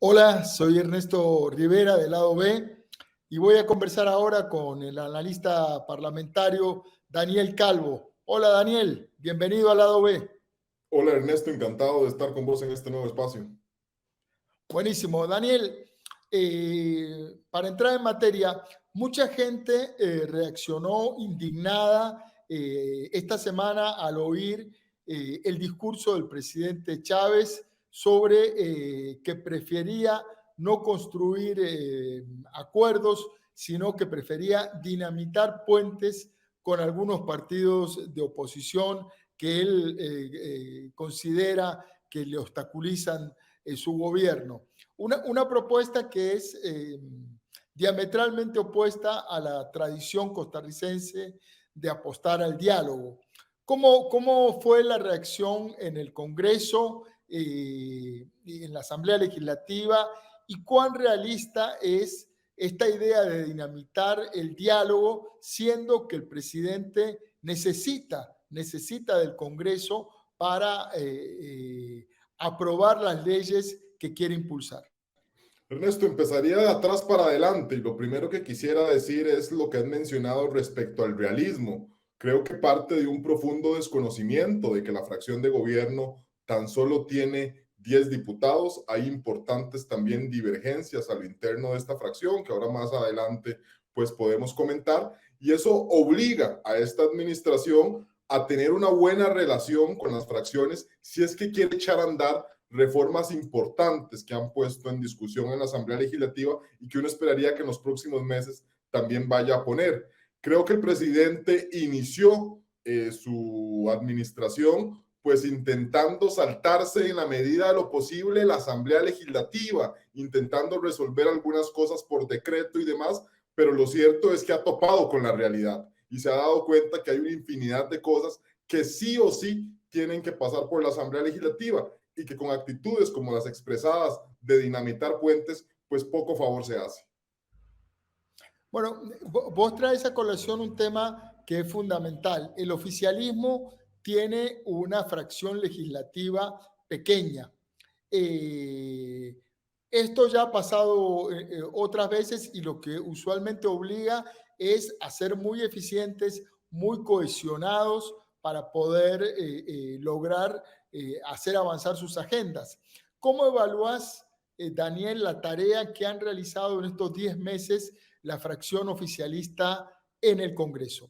Hola, soy Ernesto Rivera del lado B y voy a conversar ahora con el analista parlamentario Daniel Calvo. Hola Daniel, bienvenido al lado B. Hola Ernesto, encantado de estar con vos en este nuevo espacio. Buenísimo. Daniel, para entrar en materia, mucha gente reaccionó indignada esta semana al oír el discurso del presidente Chávez sobre que prefería no construir acuerdos, sino que prefería dinamitar puentes con algunos partidos de oposición que él considera que le obstaculizan su gobierno. Una propuesta que es diametralmente opuesta a la tradición costarricense de apostar al diálogo. ¿Cómo fue la reacción en el Congreso y en la Asamblea Legislativa? ¿Y cuán realista es esta idea de dinamitar el diálogo, siendo que el presidente necesita del Congreso para aprobar las leyes que quiere impulsar? Ernesto, empezaría de atrás para adelante y lo primero que quisiera decir es lo que has mencionado respecto al realismo. Creo que parte de un profundo desconocimiento de que la fracción de gobierno tan solo tiene 10 diputados. Hay importantes también divergencias a lo interno de esta fracción que ahora más adelante pues podemos comentar, y eso obliga a esta administración a tener una buena relación con las fracciones si es que quiere echar a andar reformas importantes que han puesto en discusión en la Asamblea Legislativa y que uno esperaría que en los próximos meses también vaya a poner. Creo que el presidente inició su administración pues intentando saltarse en la medida de lo posible la Asamblea Legislativa, intentando resolver algunas cosas por decreto y demás, pero lo cierto es que ha topado con la realidad y se ha dado cuenta que hay una infinidad de cosas que sí o sí tienen que pasar por la Asamblea Legislativa y que con actitudes como las expresadas de dinamitar puentes, pues poco favor se hace. Bueno, vos traes a colación un tema que es fundamental. El oficialismo tiene una fracción legislativa pequeña. Eh, Esto ya ha pasado otras veces y lo que usualmente obliga es a ser muy eficientes, muy cohesionados para poder lograr hacer avanzar sus agendas. ¿Cómo evalúas, Daniel, la tarea que han realizado en estos 10 meses la fracción oficialista en el Congreso?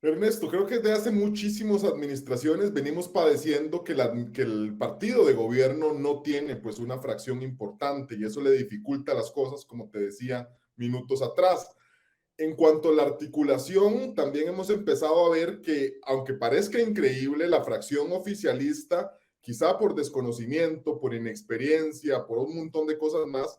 Ernesto, creo que desde hace muchísimas administraciones venimos padeciendo que el partido de gobierno no tiene pues una fracción importante y eso le dificulta las cosas, como te decía minutos atrás. En cuanto a la articulación, también hemos empezado a ver que, aunque parezca increíble, la fracción oficialista, quizá por desconocimiento, por inexperiencia, por un montón de cosas más,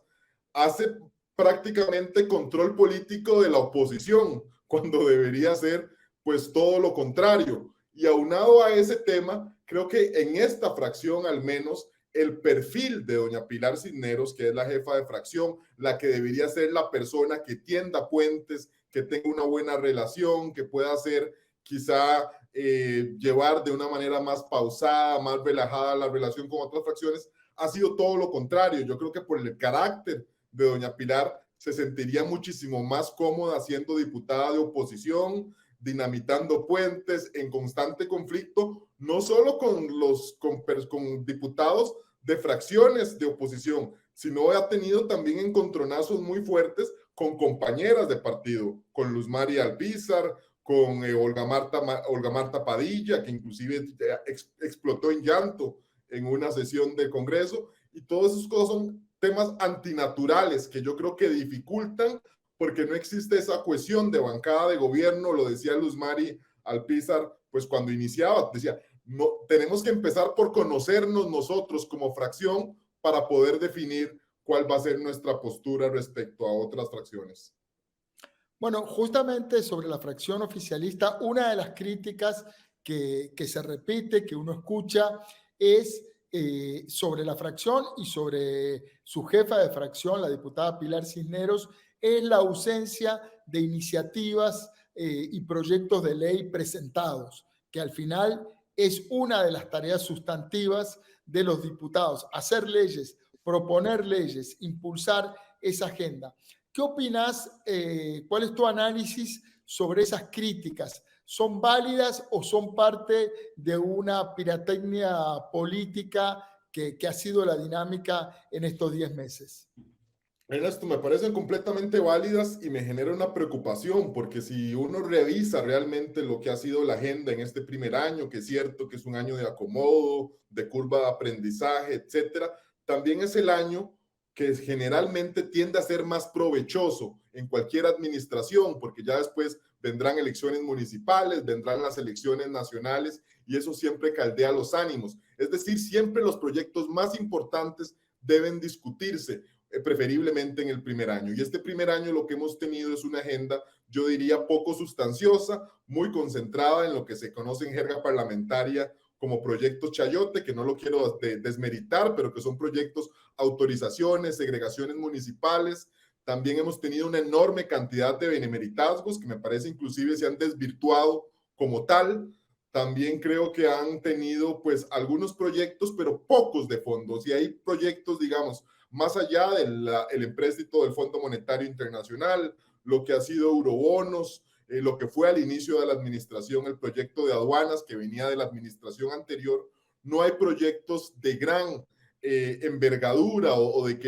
hace prácticamente control político de la oposición, cuando debería ser pues todo lo contrario. Y aunado a ese tema, creo que en esta fracción al menos el perfil de doña Pilar Cisneros, que es la jefa de fracción, la que debería ser la persona que tienda puentes, que tenga una buena relación, que pueda hacer quizá llevar de una manera más pausada, más relajada la relación con otras fracciones, ha sido todo lo contrario. Yo creo que por el carácter de doña Pilar se sentiría muchísimo más cómoda siendo diputada de oposición, dinamitando puentes, en constante conflicto, no solo con diputados de fracciones de oposición, sino ha tenido también encontronazos muy fuertes con compañeras de partido, con Luz María Alpizar, con Olga Marta Padilla, que inclusive explotó en llanto en una sesión del Congreso, y todas esas cosas son temas antinaturales que yo creo que dificultan porque no existe esa cohesión de bancada de gobierno. Lo decía Luz Mari Alpizar, pues cuando iniciaba, decía, no, tenemos que empezar por conocernos nosotros como fracción para poder definir cuál va a ser nuestra postura respecto a otras fracciones. Bueno, justamente sobre la fracción oficialista, una de las críticas que se repite, que uno escucha, es sobre la fracción y sobre su jefa de fracción, la diputada Pilar Cisneros, es la ausencia de iniciativas y proyectos de ley presentados, que al final es una de las tareas sustantivas de los diputados, hacer leyes, proponer leyes, impulsar esa agenda. ¿Qué opinas? ¿Cuál es tu análisis sobre esas críticas? ¿Son válidas o son parte de una pirotecnia política que ha sido la dinámica en estos 10 meses? Ernesto, me parecen completamente válidas y me genera una preocupación, porque si uno revisa realmente lo que ha sido la agenda en este primer año, que es cierto que es un año de acomodo, de curva de aprendizaje, etcétera, también es el año que generalmente tiende a ser más provechoso en cualquier administración, porque ya después vendrán elecciones municipales, vendrán las elecciones nacionales y eso siempre caldea los ánimos. Es decir, siempre los proyectos más importantes deben discutirse, preferiblemente en el primer año. Y este primer año lo que hemos tenido es una agenda, yo diría, poco sustanciosa, muy concentrada en lo que se conoce en jerga parlamentaria como proyectos chayote, que no lo quiero desmeritar, pero que son proyectos, autorizaciones, segregaciones municipales. También hemos tenido una enorme cantidad de benemeritazgos que me parece inclusive se han desvirtuado como tal. También creo que han tenido pues algunos proyectos, pero pocos de fondos. Y hay proyectos, digamos, más allá del empréstito del Fondo Monetario Internacional, lo que ha sido eurobonos, lo que fue al inicio de la administración el proyecto de aduanas que venía de la administración anterior, no hay proyectos de gran envergadura o de que